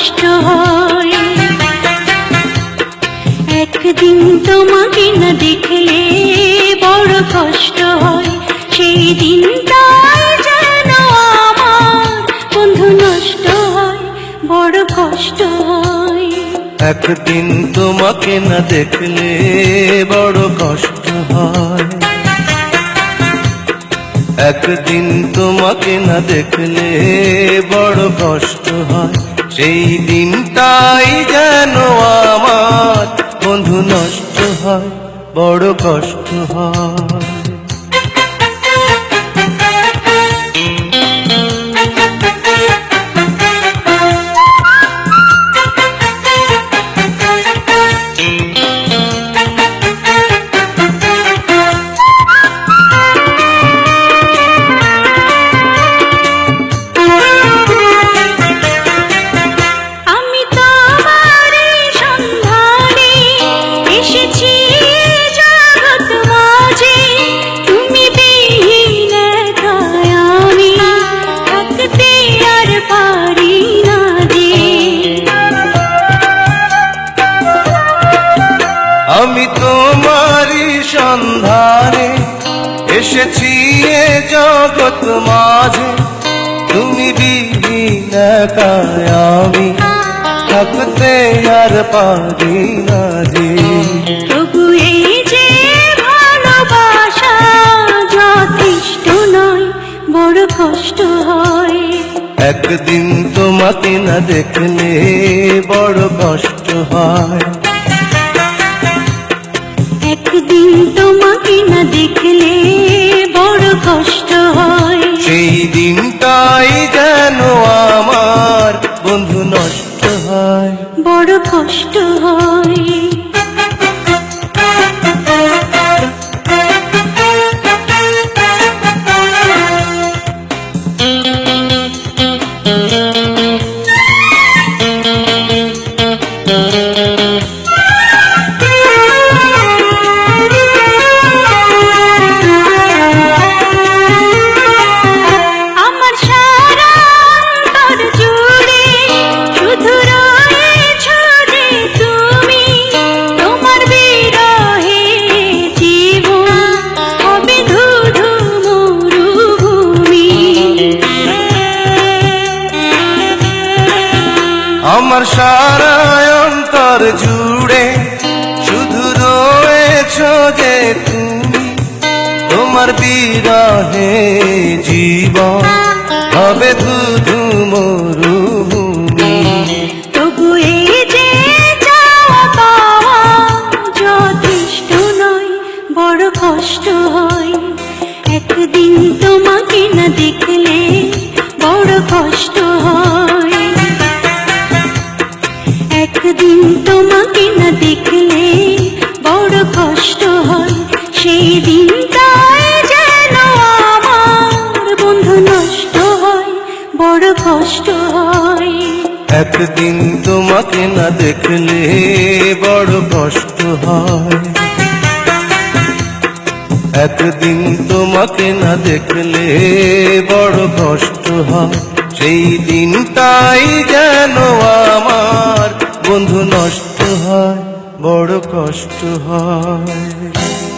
কষ্ট হয়। একদিন তোমাকে না দেখলে বড় কষ্ট হয়, সেই দিনটাই যেন আমার বন্ধু নষ্ট হয়, বড় কষ্ট হয়। একদিন তোমাকে না দেখলে বড় কষ্ট হয়, একদিন তোমাকে না দেখলে বড় কষ্ট হয়, সেই দিনটাই যেন আমার বন্ধু নষ্ট হয়, বড় কষ্ট হয়। আমি তোমারই সন্ধানে এসেছি এ জগৎ মাঝে, তুমি বিহীন একাই আমি থাকতে আর পারি না যে। তবু এই যে ভালোবাসা যথেষ্ট নয়, বড় কষ্ট হয়। একদিন তোমাকে না দেখলে বড় কষ্ট হয়, একদিন তোমাকে না দেখলে বড় কষ্ট হয়, সেই দিনটাই যেন আমার বন্ধু নষ্ট হয়, বড় কষ্ট হয়। আমার সারা অন্তর জুড়ে শুধু রয়েছ যে তুমি, তোমার বিরহে জীবন হবে ধুধু মরুভূমি। তবু এই যে চাওয়া পাওয়া যথেষ্ট নয়, বড় কষ্ট হয়। একদিন তোমাকে না দেখলে বড় কষ্ট হয়, একদিন তোমাকে না দেখলে বড় কষ্ট হয়, সেই দিনটাই যেন আমার বন্ধু নষ্ট হয়, বড় কষ্ট হয়। একদিন তোমাকে না দেখলে বড় কষ্ট হয়, একদিন তোমাকে না দেখলে বড় কষ্ট হয়, সেই দিনটাই যেন আমার বন্ধু নষ্ট হয়, বড় কষ্ট হয়।